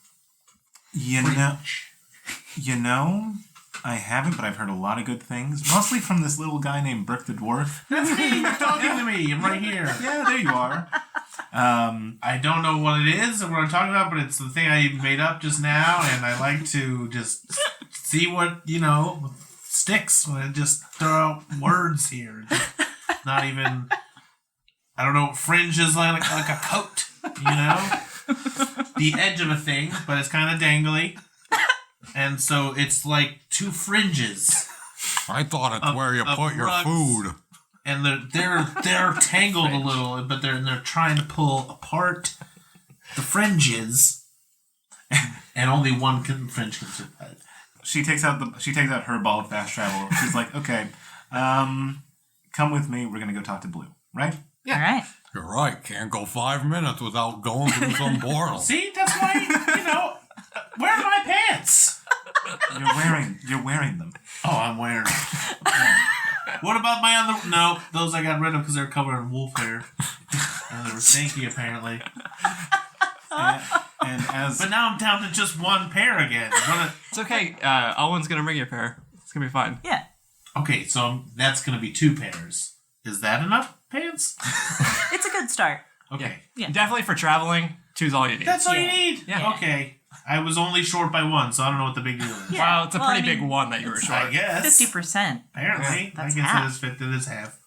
you know, I haven't, but I've heard a lot of good things, mostly from this little guy named Burke the Dwarf. That's me. You're talking to me. I'm right here. Yeah, there you are. I don't know what it is or what I'm talking about, but it's the thing I made up just now, and I like to just see what, sticks when I just throw out words here. Not even, I don't know what fringe is like a coat, The edge of a thing, but it's kind of dangly. And so it's like two fringes. I thought it's Of- where you of put your rugs. food. And they're tangled a little, but they're trying to pull apart the fringes, and only one fringe can survive. She takes out her ball of fast travel. She's like, okay, come with me. We're gonna go talk to Blue, right? Yeah. All right. You're right. Can't go 5 minutes without going through some portal. See, that's why where are my pants? You're wearing them. Oh, I'm wearing them. What about my other? No, those I got rid of because they're covered in wolf hair, and they were stinky apparently. And as But now I'm down to just one pair again. It's okay. Owen's gonna bring you a pair. It's gonna be fine. Yeah. Okay, so that's gonna be 2 pairs. Is that enough pants? It's a good start. Okay. Yeah. Definitely for traveling, choose all you need. That's all you Yeah. need? Yeah. Okay. I was only short by 1, so I don't know what the big deal is. Yeah. Wow, it's a Well, pretty I mean, big one that you were I short. guess. 50%. Apparently. That's I guess half. it is half.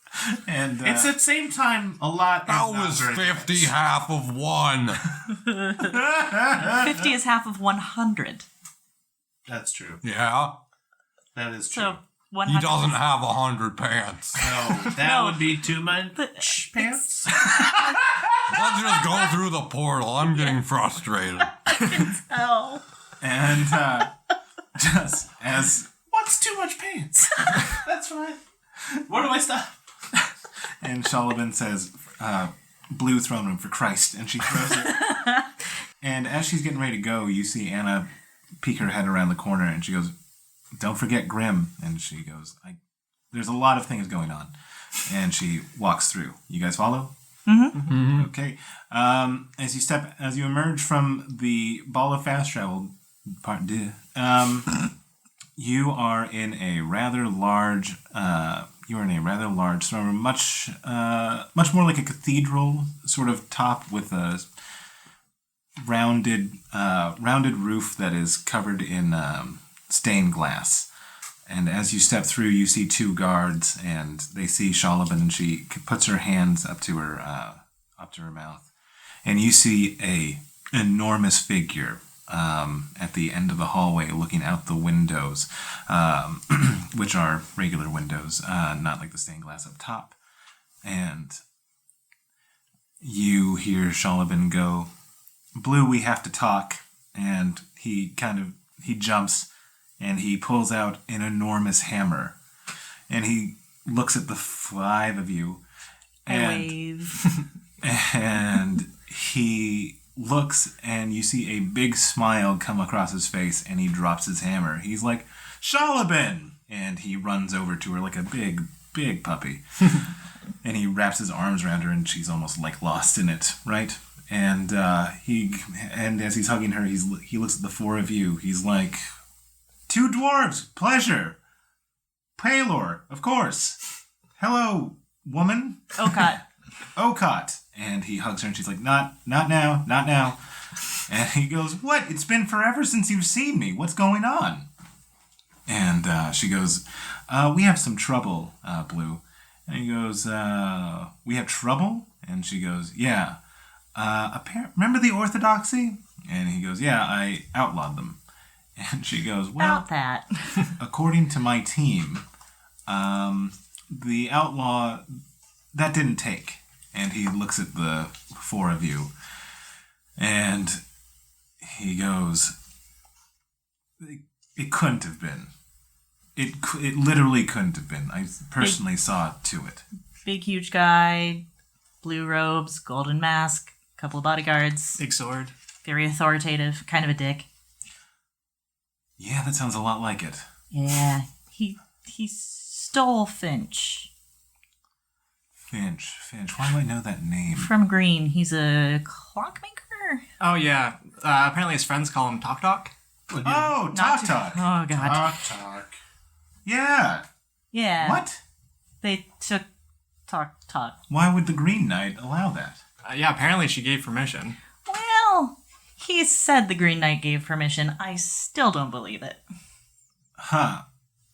and It's at the same time a lot. That and not was very 50 much. half of 1. 50 is half of 100. That's true. Yeah? That is true. So 100. He doesn't have 100 pants. No, that No. would be too much pants. Let's just go through the portal. I'm getting frustrated. Oh. And just as What's too much pants? That's fine. Where do I stop? and Shalabin says, "Blue throne room for Christ," and she throws it. And as she's getting ready to go, you see Anna peek her head around the corner, and she goes, "Don't forget Grim." And she goes, "There's a lot of things going on," and she walks through. You guys follow? Mm-hmm. Okay. As you emerge from the ball of fast travel, part deux, you are in a rather large. Throne room, much more like a cathedral sort of top with a rounded roof that is covered in stained glass. And as you step through, you see two guards, and they see Shalabin, and she puts her hands up to her mouth, and you see a enormous figure at the end of the hallway, looking out the windows, which are regular windows, not like the stained glass up top. And you hear Shalabin go, "Blue, we have to talk." And he jumps. And he pulls out an enormous hammer. And he looks at the five of you. I wave. And he looks, and you see a big smile come across his face, and he drops his hammer. He's like, "Shalabin!" And he runs over to her like a big, big puppy. And he wraps his arms around her, and she's almost like lost in it, right? And as he's hugging her, he looks at the four of you. He's like, "Two dwarves, pleasure. Paylor, of course. Hello, woman." Okot. And he hugs her, and she's like, not now. And he goes, "What? It's been forever since you've seen me. What's going on?" And she goes, "We have some trouble, Blue." And he goes, "We have trouble?" And she goes, "Yeah. Remember the Orthodoxy?" And he goes, "Yeah, I outlawed them." And she goes, "Well, About that. according to my team, the outlaw, that didn't take." And he looks at the four of you, and he goes, "It couldn't have been. It literally couldn't have been. I personally saw to it." Big, huge guy, blue robes, golden mask, couple of bodyguards. Big sword. Very authoritative, kind of a dick. Yeah, that sounds a lot like it. Yeah, he stole Finch. Finch. Why do I know that name? From Green. He's a clockmaker? Oh, yeah. Apparently his friends call him Tock. Oh, Tock. Oh, God. Tock. Yeah. Yeah. What? They took Tock. Why would the Green Knight allow that? Yeah, apparently she gave permission. Well, he said the Green Knight gave permission. I still don't believe it. Huh.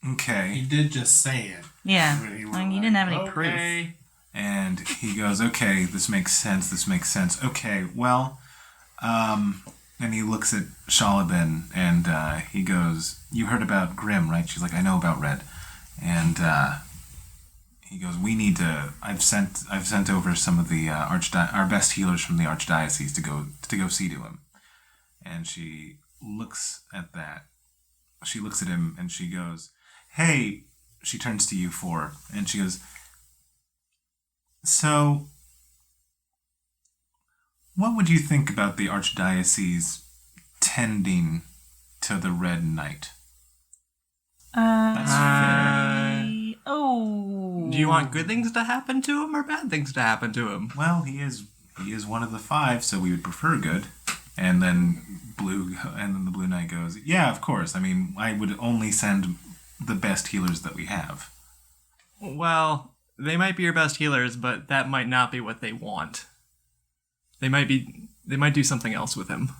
He Okay. did just say it. Yeah. But he I was mean, he like, didn't have any "Okay." proof. And he goes, "Okay, this makes sense. Okay, well," and he looks at Shalabin, and he goes, "You heard about Grim, right?" She's like, "I know about Red." And he goes, "We need to. I've sent over some of the our best healers from the archdiocese to go see to him." And she looks at that. She looks at him, and she goes, "Hey." She turns to you four, and she goes, "So, what would you think about the archdiocese tending to the Red Knight?" That's fair. Oh. Do you want good things to happen to him or bad things to happen to him? Well, he is one of the five, so we would prefer good. And then the Blue Knight goes, "Yeah, of course. I mean, I would only send the best healers that we have." Well, they might be your best healers, but that might not be what they want. They might do something else with him.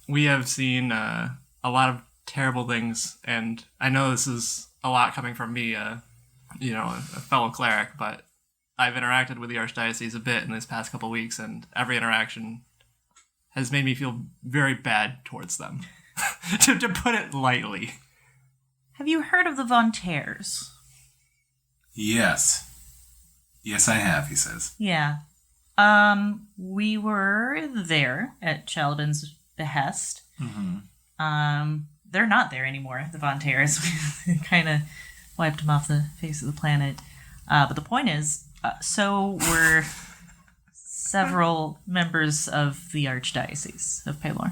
We have seen a lot of terrible things, and I know this is a lot coming from me, a fellow cleric, but I've interacted with the Archdiocese a bit in this past couple weeks, and every interaction has made me feel very bad towards them, to put it lightly. Have you heard of the Von Tears? Yes, I have, he says. Yeah. We were there at Sheldon's behest. They're not there anymore, the Von Terras. We kind of wiped them off the face of the planet. But the point is, so were several members of the Archdiocese of Pelor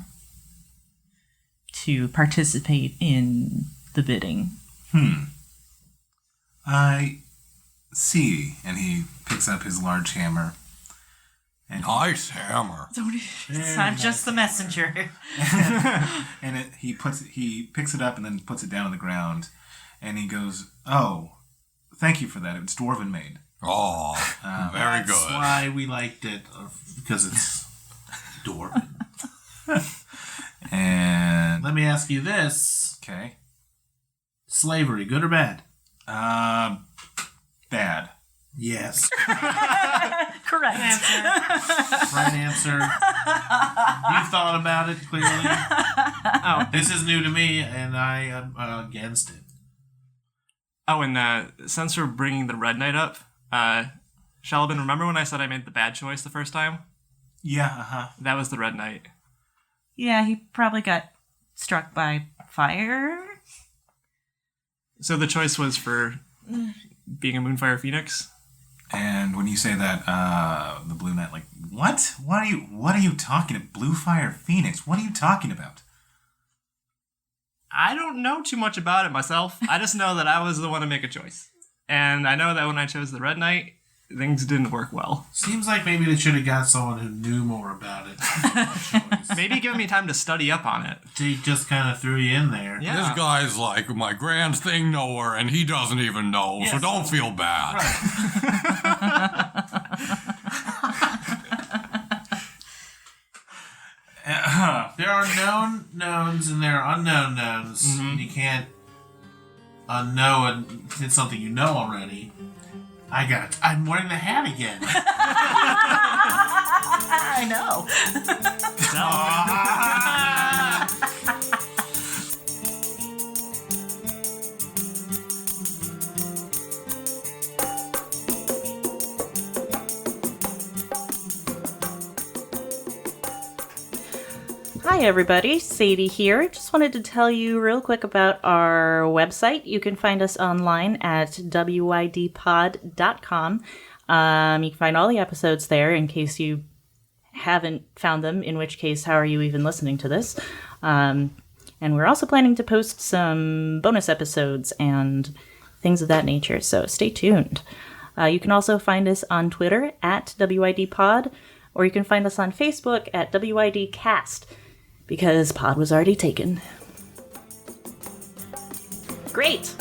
to participate in the bidding. I see. And he picks up his large hammer. And Nice hammer. I'm just the messenger. and he picks it up and then puts it down on the ground. And he goes, "Oh, thank you for that. It's dwarven made." Oh, very That's good. why we liked it, because it's dwarven. And Let me ask you this. okay, Slavery, good or bad? bad. Yes. Correct. Right answer. You thought about it, clearly. Oh, This is new to me, and I am against it. oh, and since we're bringing the Red Knight up, Sheldon, remember when I said I made the bad choice the first time? Yeah, That was the Red Knight. Yeah, he probably got struck by fire. So the choice was for being a Moonfire Phoenix? And when you say that, the Blue Knight, like, what? What are you talking about? Blue Fire Phoenix? What are you talking about? I don't know too much about it myself. I just know that I was the one to make a choice. And I know that when I chose the Red Knight, things didn't work well. Seems like maybe they should have got someone who knew more about it. Maybe give me time to study up on it. He just kind of threw you in there. Yeah. This guy's like my grand thing knower, and he doesn't even know, so Yes. don't feel bad. There are known knowns and there are unknown knowns. And you can't unknow it's something you know already. I'm wearing the hat again. I know. Hi everybody, Sadie here. Just wanted to tell you real quick about our website. You can find us online at wydpod.com. You can find all the episodes there in case you haven't found them, in which case, how are you even listening to this? And we're also planning to post some bonus episodes and things of that nature, so stay tuned. You can also find us on Twitter at WIDpod, or you can find us on Facebook at WIDcast. Because pod was already taken. Great!